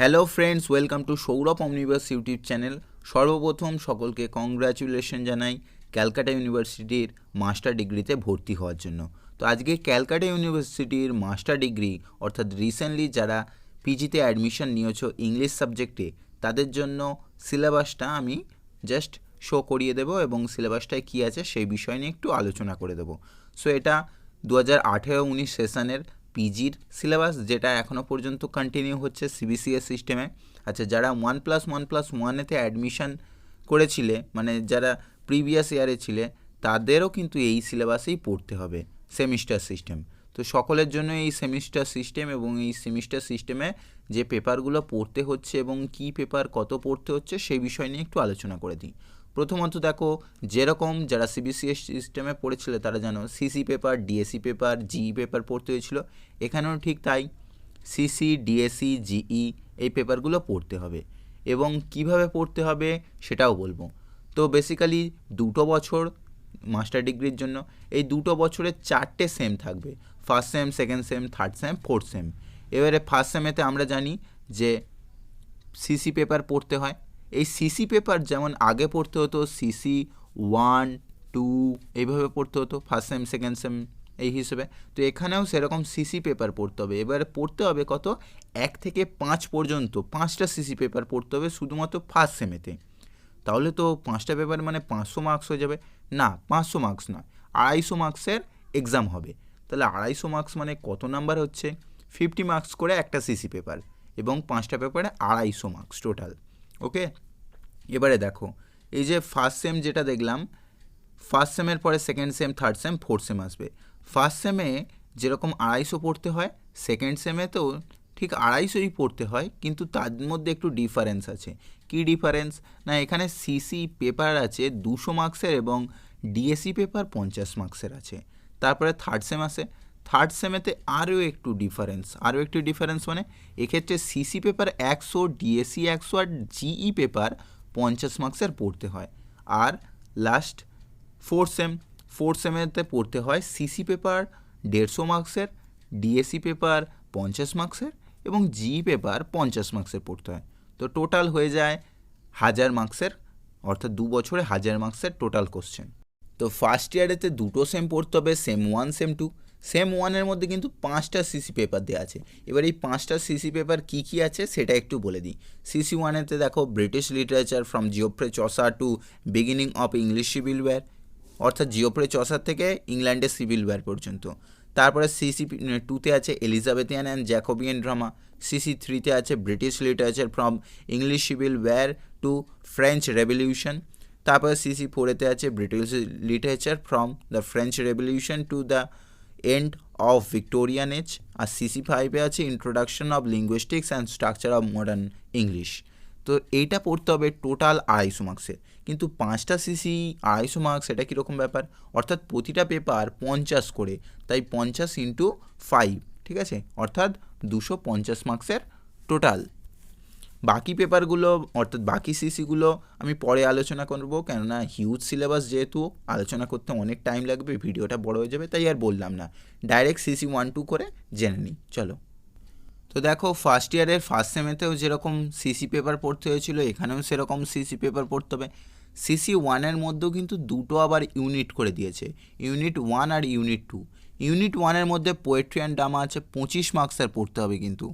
Hello friends, welcome to Sourav omniverse YouTube channel. সর্বপ্রথম সকলকে congratulation জানাই ক্যালকাটা ইউনিভার্সিটির মাস্টার ডিগ্রিতে ভর্তি হওয়ার জন্য। তো আজকে ক্যালকাটা ইউনিভার্সিটির মাস্টার ডিগ্রি অর্থাৎ রিসেন্টলি যারা পিজিতে অ্যাডমিশন নিয়েছো ইংলিশ সাবজেক্টে, তাদের জন্য সিলেবাসটা আমি জাস্ট শো করিয়ে দেবো এবং সিলেবাসটায় কী আছে সেই বিষয় নিয়ে একটু আলোচনা করে দেবো। সো এটা 2018-19 সেশনের পিজির সিলেবাস, যেটা এখনও পর্যন্ত কন্টিনিউ হচ্ছে সিবিসিএস সিস্টেমে। আচ্ছা, যারা 1+1+1-এতে অ্যাডমিশন করেছিলে, মানে যারা প্রিভিয়াস ইয়ারে ছিলে, তাদেরও কিন্তু এই সিলেবাসেই পড়তে হবে, সেমিস্টার সিস্টেম। তো সকলের জন্য এই সেমিস্টার সিস্টেম এবং এই সেমিস্টার সিস্টেমে যে পেপারগুলো পড়তে হচ্ছে এবং কী পেপার কত পড়তে হচ্ছে সেই বিষয় নিয়ে একটু আলোচনা করে দিই। প্রথমত দেখো, যেরকম যারা সিবিসিএস সিস্টেমে পড়েছিল তারা জানো CC paper, DSC paper, GE paper পড়তে হয়েছিল। এখানেও ঠিক তাই, সিসি, ডিএসি, জিই এই পেপারগুলো পড়তে হবে এবং কিভাবে পড়তে হবে সেটাও বলবো। তো বেসিক্যালি 2 বছর মাস্টার ডিগ্রির জন্য, এই 2 বছরের 4টে সেম থাকবে, first same, second same, third same, fourth sem. এবারে ফার্স্ট সেমেতে আমরা জানি যে সিসি পেপার পড়তে হয়। এই সিসি পেপার যেমন আগে পড়তে হতো সিসি 1, 2 এইভাবে পড়তে হতো, ফার্স্ট সেম, সেকেন্ড সেম এই হিসেবে। তো এখানেও সেরকম সিসি পেপার পড়তে হবে। এবারে পড়তে হবে কত, 1 থেকে 5 পর্যন্ত 5টা সিসি পেপার পড়তে হবে শুধুমাত্র ফার্স্ট সেমেতে। তাহলে তো 5টা পেপার মানে 500 মার্কস হয়ে যাবে। না, 500 মার্কস নয়, 250 মার্কসের এক্সাম হবে। তাহলে 250 মার্কস মানে কত নাম্বার হচ্ছে, 50 মার্কস করে একটা সিসি পেপার এবং 5টা পেপারে 250 মার্কস টোটাল। ওকে, এবারে দেখো, এই যে ফার্স্ট সেম যেটা দেখলাম, ফার্স্ট সেমের পরে second same, third same, fourth sem আসবে। ফার্স্ট সেমে যেরকম 250 পড়তে হয়, সেকেন্ড সেমেতেও ঠিক 250ই পড়তে হয়, কিন্তু তার মধ্যে একটু ডিফারেন্স আছে। কি ডিফারেন্স না, এখানে সিসি পেপার আছে 200 মার্কসের এবং ডিএসি পেপার 50 মার্কসের আছে। তারপরে থার্ড সেম আসে, থার্ড সেমেতে আরও একটু ডিফারেন্স মানে এক্ষেত্রে সিসি পেপার 100, ডিএসি 100 আর জিই পেপার 50 মার্কসের পড়তে হয়। আর লাস্ট ফোর্থ সেমেতে পড়তে হয় সিসি পেপার 150 মার্কসের, ডিএসি পেপার 50 মার্কসের এবং জিই পেপার 50 মার্কসের পড়তে হয়। তো টোটাল হয়ে যায় 1000 মার্কসের, অর্থাৎ 2 বছরে 1000 মার্কসের টোটাল কোশ্চেন। তো ফার্স্ট ইয়ারেতে 2টো সেম পড়তে হবে, সেম 1, সেম 2। সেম 1-এর মধ্যে কিন্তু 5টা সিসি পেপার দেওয়া আছে। এবার এই 5টা সিসি পেপার কী কী আছে সেটা একটু বলে দিই। সিসি 1-এতে দেখো British literature from Geoffrey Chaucer to beginning of English civil war, অর্থাৎ জিওফ্রে চসার থেকে ইংল্যান্ডের সিভিল ওয়্যার পর্যন্ত। তারপরে সিসি 2-তে আছে Elizabethan and Jacobean drama. CC 3-তে আছে British literature from English civil war to French revolution. তারপরে সিসি 4-এতে আছে British literature from the French revolution to the end of Victorian age. আর সিসি 5-এ আছে introduction of linguistics and structure of modern English. তো এইটা পড়তে হবে টোটাল 250 মার্কসের, কিন্তু 5টা সিসি 250 মার্কস, এটা কীরকম ব্যাপার, অর্থাৎ প্রতিটা পেপার 50 করে, তাই 50 ইন্টু 5, ঠিক আছে, অর্থাৎ 250 মার্কসের টোটাল। বাকি পেপারগুলো অর্থাৎ বাকি সিসিগুলো আমি পরে আলোচনা করব, কেননা হিউজ সিলেবাস যেহেতু আলোচনা করতে অনেক টাইম লাগবে, ভিডিওটা বড় হয়ে যাবে, তাই আর বললাম না, ডাইরেক্ট সিসি 1-2 করে জেনে নিই। চলো, তো দেখো ফার্স্ট ইয়ারের ফার্স্ট সেমেতেও যেরকম সিসি পেপার পড়তে হয়েছিল, এখানেও সেরকম সিসি পেপার পড়তে হবে। সিসি 1-এর মধ্যেও কিন্তু 2টো আবার ইউনিট করে দিয়েছে, ইউনিট 1 আর ইউনিট 2। ইউনিট 1-এর মধ্যে পোয়েট্রি অ্যান্ড ড্রামা আছে, 25 মার্কসের পড়তে হবে কিন্তু।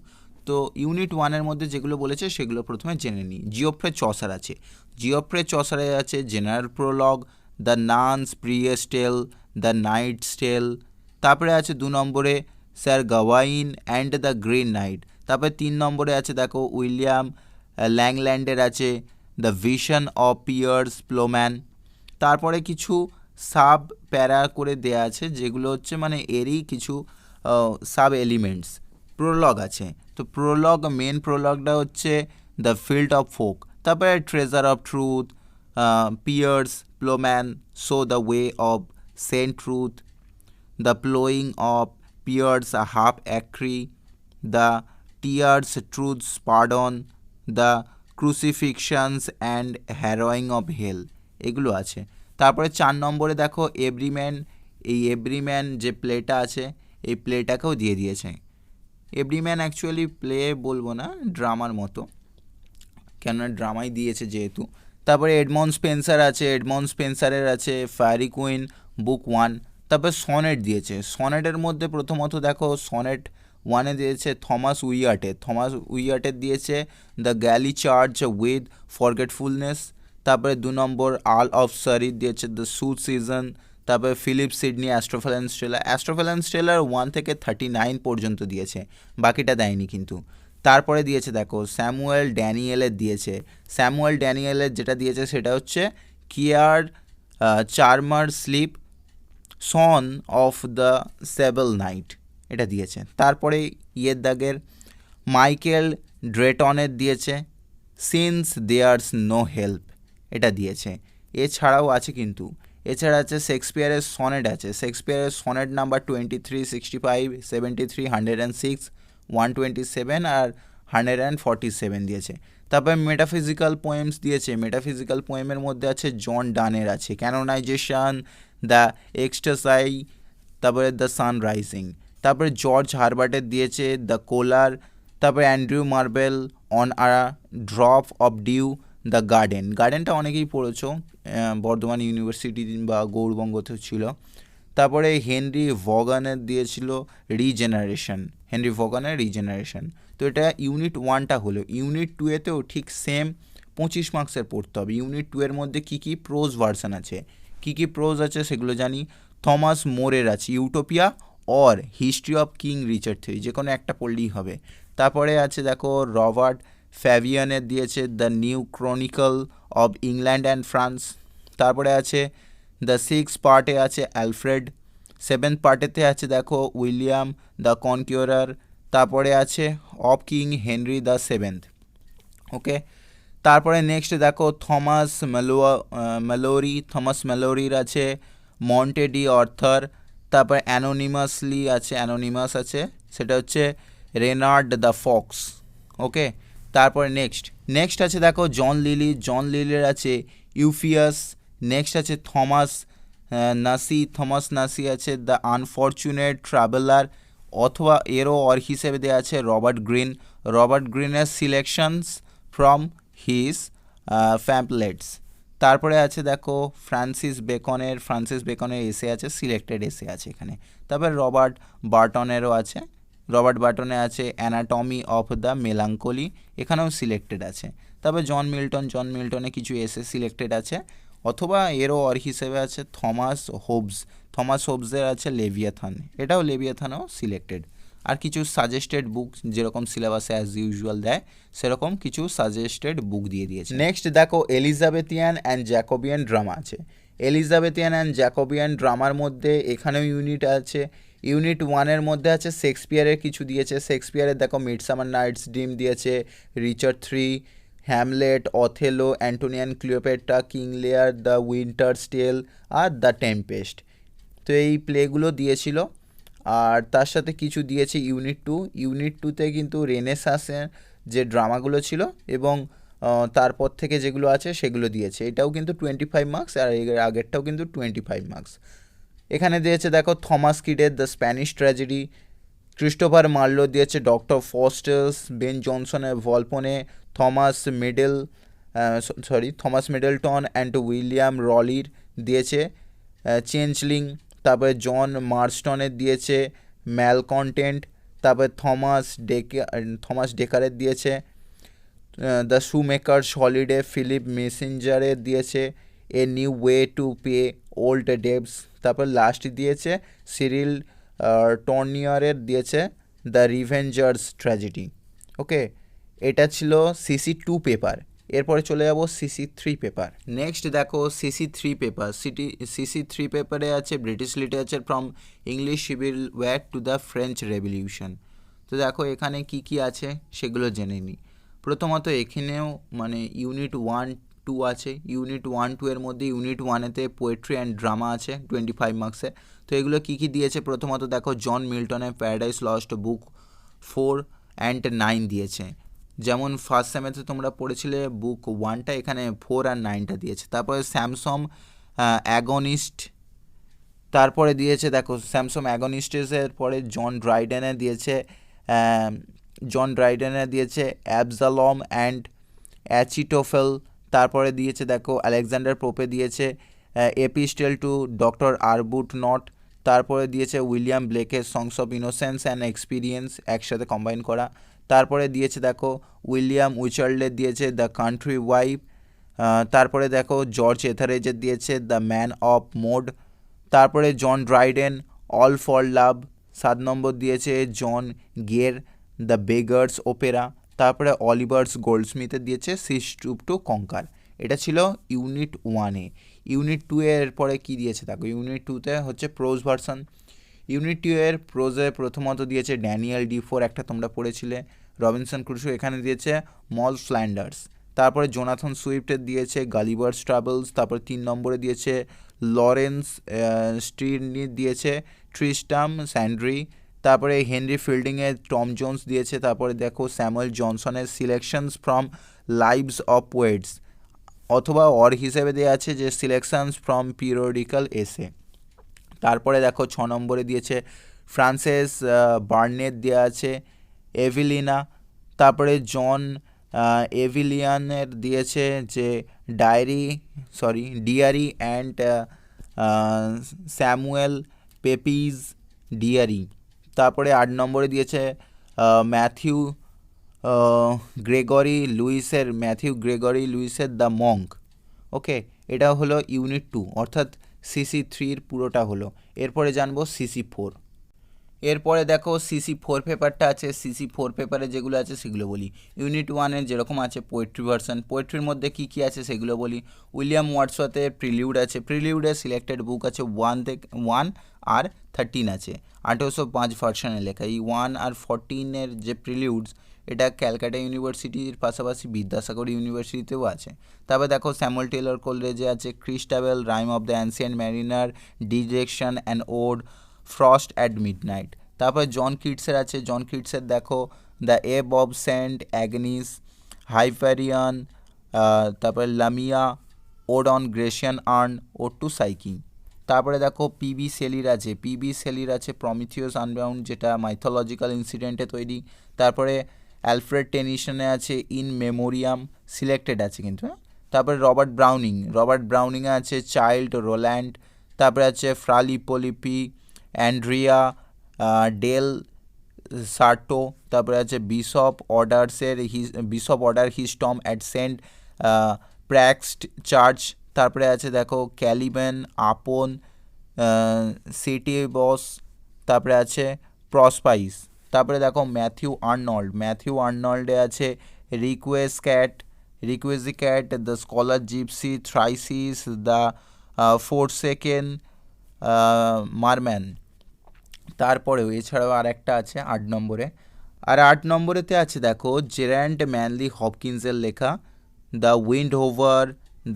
তো ইউনিট 1-এর মধ্যে যেগুলো বলেছে সেগুলো প্রথমে জেনে নিই। জিওফ্রে চসার আছে, জিওফ্রে চসারে আছে general prologue, the nun's priest's tale, the knight's tale. তারপরে আছে 2 নম্বরে sir Gawain and the green knight. তারপরে 3 নম্বরে আছে দেখো উইলিয়াম ল্যাংল্যান্ডের আছে the vision of Piers Plowman. তারপরে কিছু সাব প্যারা করে দেয়া আছে, যেগুলো হচ্ছে মানে এরই কিছু সাব এলিমেন্টস। প্রোলগ আছে, তো প্রোলগ, মেন প্রোলগটা হচ্ছে দ্য ফিল্ড অফ ফোক। তারপরে treasure of truth, Piers Plowman, show the way of saint truth, the ploughing of Pierce a half acre, the tears truth's pardon, the crucifixions and harrowing of hell, এগুলো আছে। তারপরে 4 নম্বরে দেখো এভরিম্যান, এই এভরিম্যান যে প্লেটা আছে এই প্লেটাকেও দিয়ে দিয়েছে। এভরিম্যান অ্যাকচুয়ালি প্লে বলবো না, ড্রামার মতো, কেননা ড্রামাই দিয়েছে যেহেতু। তারপরে এডমন্ড স্পেন্সার আছে, এডমন্ড স্পেন্সারের আছে ফায়ারি কুইন বুক 1। তারপর সনেট দিয়েছে, সনেটের মধ্যে প্রথমত দেখো সনেট 1-এ দিয়েছে থমাস উইয়াটের দিয়েছে the galley charge with forgetfulness. তারপরে 2 নম্বর আর্ল অফ সারি দিয়েছে দ্য সুট সিজন। তারপরে ফিলিপ সিডনি অ্যাস্ট্রোফেলেন স্টেলার 1 থেকে 39 পর্যন্ত দিয়েছে, বাকিটা দেয়নি কিন্তু। তারপরে দিয়েছে দেখো স্যামুয়েল ড্যানিয়েলের যেটা দিয়েছে সেটা হচ্ছে কিয়ার charmer slip son of the sable knight, এটা দিয়েছে। তারপরে ইয়ের দাগের মাইকেল ড্রেটনের দিয়েছে সিন্স দেয়ার্স নো হেল্প, এটা দিয়েছে। এছাড়াও আছে কিন্তু, এছাড়া আছে শেক্সপিয়ারের সনেট নাম্বার 23, 65, 73, 106, 127 আর 147 দিয়েছে। তারপরে মেটাফিজিক্যাল পোয়েমস দিয়েছে, মেটাফিজিক্যাল পোয়েমের মধ্যে আছে জন ডানের আছে ক্যানোনাইজেশন, দ্য এক্সটাসাই, তারপরে দ্য সানরাইজিং। তারপরে জর্জ হারবার্টের দিয়েছে দ্য কোলার। তারপরে Andrew Marvell on a drop of dew, the গার্ডেনটা অনেকেই পড়েছো, বর্ধমান ইউনিভার্সিটি বা গৌড়বঙ্গতেও ছিল। তারপরে হেনরি ভগানের দিয়েছিল রিজেনারেশন। তো এটা ইউনিট 1টা হলো। ইউনিট 2-এতেও ঠিক সেম 25 মার্কসের পড়তে হবে। ইউনিট 2-এর মধ্যে কী প্রোজ ভার্সন আছে, কী প্রোজ আছে সেগুলো জানি। থমাস মোরের আছে utopia or history of king Richard III, যে কোনো একটা পড়লেই হবে। তারপরে আছে দেখো রবার্ট ফ্যাভিয়ানের দিয়েছে the new chronicle of England and France. তারপরে আছে দ্য 6 পার্টে আছে অ্যালফ্রেড, 7th পার্টেতে আছে দেখো উইলিয়াম দ্য কনকিউরার। তারপরে আছে of king Henry the 7th। ওকে, তারপরে নেক্সট দেখো থমাস ম্যালোরির আছে মন্টে ডি অর্থার। তারপরে অ্যানোনিমাস আছে, সেটা হচ্ছে রেনার্ড দ্য ফক্স। ওকে, তারপরে নেক্সট আছে দেখো জন লিলির আছে ইউফিয়াস। নেক্সট আছে থমাস নাসি আছে দ্য আনফরচুনেট ট্রাভেলার, অথবা এরও অর হিসেবে দেওয়া আছে রবার্ট গ্রিনের সিলেকশনস ফ্রম হিজ প্যাম্পলেটস। তারপরে আছে দেখো ফ্রান্সিস বেকনের এসে আছে, সিলেক্টেড এসে আছে এখানে। তারপরে রবার্ট বার্টনের আছে অ্যানাটমি অফ দ্য মেলাঙ্কলি, এখানেও সিলেক্টেড আছে। তারপরে জন মিল্টনে কিছু এসে সিলেক্টেড আছে, অথবা এরও অর হিসেবে আছে থমাস হোবসের আছে লেভিয়াথান, এটাও লেভিয়াথানও সিলেক্টেড। আর কিছু সাজেস্টেড বুক যেরকম সিলেবাসে অ্যাজ ইউজুয়াল দেয় সেরকম কিছু সাজেস্টেড বুক দিয়ে দিয়েছে। নেক্সট দেখো এলিজাবেথিয়ান অ্যান্ড জ্যাকোবিয়ান ড্রামা আছে। এলিজাবেথিয়ান অ্যান্ড জ্যাকোবিয়ান ড্রামার মধ্যে এখানেও ইউনিট আছে। ইউনিট 1-এর মধ্যে আছে শেক্সপিয়ারের কিছু দিয়েছে। শেক্সপিয়ারের দেখো মিডসামার নাইটস ড্রিম দিয়েছে, Richard III, Hamlet, Othello, Antony and Cleopatra, King Lear, the winter's tale আর দ্য টেম্পেস্ট। তো এই প্লেগুলো দিয়েছিল। আর তার সাথে কিছু দিয়েছে ইউনিট 2-তে কিন্তু রেনেসাঁসের যে ড্রামাগুলো ছিল এবং তারপর থেকে যেগুলো আছে সেগুলো দিয়েছে। এটাও কিন্তু 25 মার্কস, আর এর আগেরটাও কিন্তু 25 মার্কস। এখানে দিয়েছে দেখো থমাস কিডের the Spanish tragedy, Christopher Marlowe দিয়েছে ডক্টর ফস্টার্স, বেন জনসনের Volpone, Thomas Middleton and William রলির দিয়েছে চেঞ্জলিং। তারপরে জন মার্স্টনের দিয়েছে ম্যালকন্টেন্ট। তারপরে থমাস ডেকারের দিয়েছে দ্য শুমেকার্স হলিডে, ফিলিপ মেসেঞ্জারের দিয়েছে a new way to pay old debts. তারপর লাস্ট দিয়েছে সিরিল টর্নিয়ারের দিয়েছে দ্য রিভেঞ্জার্স ট্র্যাজেডি। ওকে, এটা ছিল CC2 পেপার। এরপরে চলে যাব CC3 পেপার। নেক্সট দেখো CC3 পেপার। CC3 পেপারে আছে British literature from English Civil War to the French Revolution. তো দেখো এখানে কি আছে সেগুলো জেনে নিই। প্রথমত এখানেও মানে ইউনিট 1-2 আছে। ইউনিট 1-2 এর মধ্যে ইউনিট 1-এতে পোয়েট্রি অ্যান্ড ড্রামা আছে 25 মার্কসে। তো এগুলো কী দিয়েছে প্রথমত দেখো জন মিল্টনের প্যারাডাইস লস্ট বুক 4 and 9 দিয়েছে। যেমন ফার্স্ট সেমেতে তোমরা পড়েছিলে বুক 1টা, এখানে 4 আর 9টা দিয়েছে। তারপরে স্যামসম অ্যাগনিস্ট, তারপরে দিয়েছে দেখো স্যামসম অ্যাগনিস্টের পরে জন ড্রাইডেনে দিয়েছে জন ড্রাইডেনের দিয়েছে অ্যাবজালম অ্যান্ড অ্যাচিটোফেল। তারপরে দিয়েছে দেখো আলেকজান্ডার পোপে দিয়েছে epistle to doctor Arbuthnot. তারপরে দিয়েছে উইলিয়াম ব্লেকের songs of innocence and experience, একসাথে কম্বাইন করা। তারপরে দিয়েছে দেখো উইলিয়াম উইচার্লের দিয়েছে দ্য কান্ট্রি ওয়াইফ। তারপরে দেখো জর্জ এথারেজের দিয়েছে দ্য ম্যান অফ মোড। তারপরে John Dryden all for love. 7 নম্বর দিয়েছে জন গের দ্য বেগার্স ওপেরা। তারপরে অলিভার্স গোল্ডস্মিথের দিয়েছে সিস্টুপ টু কঙ্কার। এটা ছিল ইউনিট 1-এ। ইউনিট 2 এর পরে কী দিয়েছে দেখো, ইউনিট 2-তে হচ্ছে প্রোজ ভার্সন। ইউনিট 2 এর প্রোজে প্রথমত দিয়েছে ড্যানিয়েল ডিফোর, একটা তোমরা পড়েছিলে। রবিনসন ক্রুসো এখানে দিয়েছে মল ফ্ল্যান্ডার্স। তারপরে জোনাথন সুইফটের দিয়েছে গালিভার্স ট্রাভেলস। তারপরে 3 নম্বরে দিয়েছে লরেন্স স্টির্নির দিয়েছে ট্রিস্টাম স্যান্ড্রি। তারপরে হেনরি ফিল্ডিংয়ের টম জোন্স দিয়েছে। তারপরে দেখো স্যামুয়েল জনসনের selections from lives of poets, অথবা অর হিসেবে দেওয়া আছে যে সিলেকশনস ফ্রম পিরিয়ডিক্যাল এসে। তারপরে দেখো 6 নম্বরে দিয়েছে ফ্রান্সেস বার্নেট দেওয়া আছে এভিলিনা। তারপরে জন এভিলিয়ানের দিয়েছে যে dairy and Samuel Papez dairy. তারপরে 8 নম্বরে দিয়েছে ম্যাথিউ গ্রেগরি লুইসের দ্য মঙ্ক। ওকে, এটা হলো ইউনিট 2, অর্থাৎ CC3 পুরোটা হলো। এরপরে জানবো CC4। এরপরে দেখো CC4 পেপারটা আছে। CC4 পেপারে যেগুলো আছে সেগুলো বলি। ইউনিট 1-এর যেরকম আছে পোয়েট্রি ভার্সন, পোয়েট্রির মধ্যে কী কী আছে সেগুলো বলি। উইলিয়াম ওয়ার্ডসওয়ার্থের প্রিলিউড আছে, প্রিলিউডের সিলেক্টেড বুক আছে 1 আর 13 আছে, 1805 ভার্সনে লেখা। এই 1 আর 14-এর যে প্রিলিউডস, এটা ক্যালকাটা ইউনিভার্সিটির পাশাপাশি বিদ্যাসাগর ইউনিভার্সিটিতেও আছে। তারপরে দেখো স্যামুয়েল টেলর কলেজে আছে Christabel, rime of the ancient mariner, dejection and ode, frost at midnight. তারপরে জন কিটসের আছে, জন কিটসের দেখো দ্য এব অফ সেন্ট অ্যাগনিস, হাইপারিয়ান, তারপরে Lamia, ode on Grecian urn, ode to Psyche. তারপরে দেখো পিবি শেলির আছে প্রমিথিয়াস আনবাউন্ড, যেটা মাইথোলজিক্যাল ইনসিডেন্টে তৈরি। তারপরে অ্যালফ্রেড টেনিসনে আছে ইন মেমোরিয়াম, সিলেক্টেড আছে কিন্তু। তারপরে রবার্ট ব্রাউনিংয়ে আছে চাইল্ড রোল্যান্ড। তারপরে আছে ফ্রালি পলিপি, অ্যান্ড্রিয়া ডেল সার্টো। তারপরে আছে bishop order his tomb at saint Praxed church. তারপরে আছে দেখো ক্যালিবেন আপন সিটি বস। তারপরে আছে প্রসপাইস। তারপরে দেখো ম্যাথিউ আর্নল্ডে আছে রিকুয়েজিক্যাট, দ্য স্কলার জিপসি, থ্রাইসিস, দ্য ফোরসেকেন মারম্যান। তারপরেও এছাড়াও আর একটা আছে 8 নম্বরে। আর 8 নম্বরেতে আছে দেখো জেরান্ড ম্যানলি হপকিন্সের লেখা the windhover,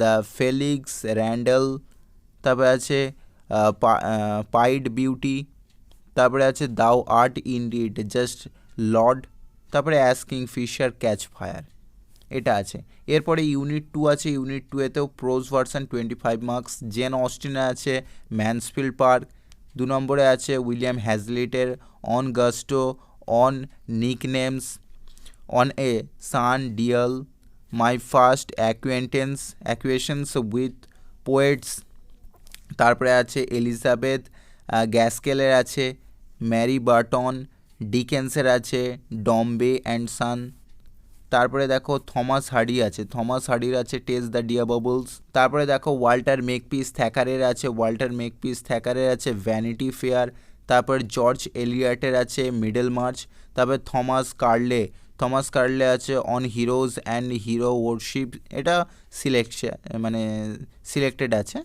the Felix Randal. তারপরে আছে পাইড বিউটি। তারপরে আছে thou art indeed just lord. তারপরে as kingfisher catch fire, এটা আছে। এরপরে ইউনিট 2 আছে। ইউনিট 2-এতেও প্রোজ ভার্সন 25 মার্কস। জেন অস্টিনে আছে ম্যানসফিল্ড পার্ক। 2 নম্বরে আছে উইলিয়াম হ্যাজলিটের on gusto, on nicknames, on a sundial, my first acquaintance with poets. তারপরে আছে এলিজাবেথ গ্যাসকেলের আছে ম্যারি বার্টন, ডিকেন্সের আছে ডম্বে অ্যান্ড সান। তারপরে দেখো থমাস হার্ডির আছে টেস দ্য ডিয়াবলস। তারপরে দেখো ওয়াল্টার মেকপিস থ্যাকারের আছে ভ্যানিটি ফেয়ার। তারপর জর্জ এলিয়টের আছে মিডল মার্চ। তারপর থমাস কার্লে আছে on heroes and hero warship, এটা সিলেক্টেড আছে।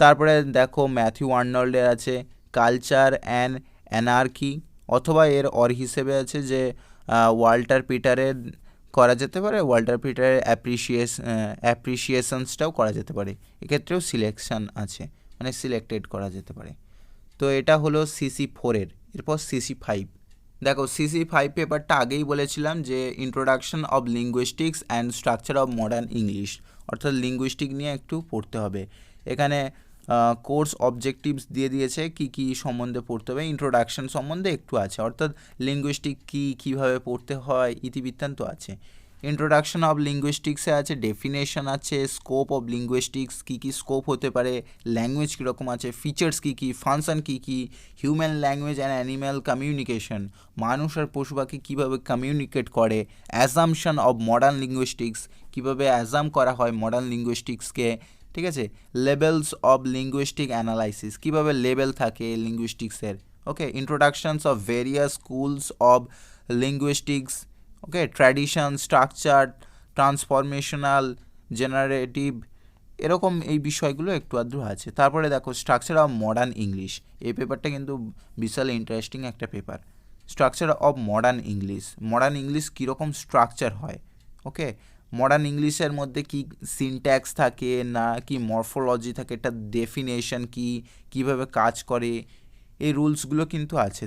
তারপরে দেখো ম্যাথিউ আর্নল্ডের আছে কালচার অ্যান্ড অ্যানার্কি, অথবা এর অর হিসেবে আছে যে ওয়াল্টার পিটারের করা যেতে পারে, ওয়াল্টার পিটারের অ্যাপ্রিসিয়েশনসটাও করা যেতে পারে, এক্ষেত্রেও সিলেকশন আছে, মানে সিলেক্টেড করা যেতে পারে। তো এটা হলো CC4-এর। এরপর CC5 দেখো, CC5 পেপারটা আগেই বলেছিলাম যে introduction of linguistics and structure of modern English, অর্থাৎ লিঙ্গুইস্টিক নিয়ে একটু পড়তে হবে। এখানে কোর্স অবজেক্টিভস দিয়ে দিয়েছে কি কি সম্বন্ধে পড়তে হবে, ইন্ট্রোডাকশন সম্বন্ধে একটু আছে, অর্থাৎ লিঙ্গুইস্টিক কী কীভাবে পড়তে হয় ইতিবৃত্তান্ত আছে। ইন্ট্রোডাকশন অফ লিঙ্গুইস্টিক্সে আছে, ডেফিনেশন আছে, স্কোপ অফ লিঙ্গুইস্টিক্স কী কী স্কোপ হতে পারে, ল্যাঙ্গুয়েজ কীরকম আছে, ফিচার্স কী কী, ফাংশন কী কী, human language and animal communication, মানুষ আর পশু পাখি কীভাবে কমিউনিকেট করে, অ্যাজামশন অফ মডার্ন লিঙ্গুইস্টিক্স, কীভাবে অ্যাজাম করা হয় মডার্ন লিঙ্গুইস্টিক্সকে, ঠিক আছে, লেভেলস অফ লিঙ্গুইস্টিক অ্যানালাইসিস, কীভাবে লেভেল থাকে লিঙ্গুইস্টিক্সের, okay, introductions of various schools of linguistics, okay, tradition, structure, transformational, generative, এরকম এই বিষয়গুলো একটু আধটু আছে। তারপরে দেখো স্ট্রাকচার অফ মডার্ন ইংলিশ, এই পেপারটা কিন্তু বিশাল ইন্টারেস্টিং একটা paper. Structure of modern English কীরকম স্ট্রাকচার হয়, ওকে, মডার্ন ইংলিশের মধ্যে কি সিনট্যাক্স থাকে না কি মরফোলজি থাকে, এটা ডেফিনেশন কি, কীভাবে কাজ করে, এই রুলসগুলো কিন্তু আছে।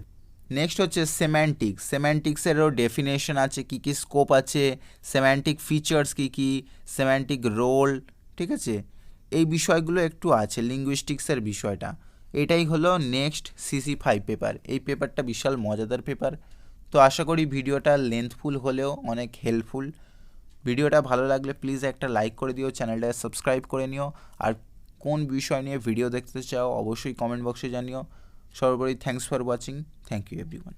নেক্সট হচ্ছে সেম্যান্টিক্সেরও ডেফিনেশন আছে, কী কী স্কোপ আছে, সেম্যান্টিক ফিচার্স কী কী, সেম্যান্টিক রোল, ঠিক আছে, এই বিষয়গুলো একটু আছে লিঙ্গুইস্টিক্সের বিষয়টা। এটাই হলো নেক্সট CC5 পেপার। এই পেপারটা বিশাল মজাদার পেপার। তো আশা করি ভিডিওটা লেন্থফুল হলেও অনেক হেল্পফুল। ভিডিওটা ভালো লাগলে প্লিজ একটা লাইক করে দিও, চ্যানেলটা সাবস্ক্রাইব করে নিও, আর কোন বিষয় নিয়ে ভিডিও দেখতে চাও অবশ্যই কমেন্ট বক্সে জানিও। সর্বোপরি thanks for watching, thank you everyone.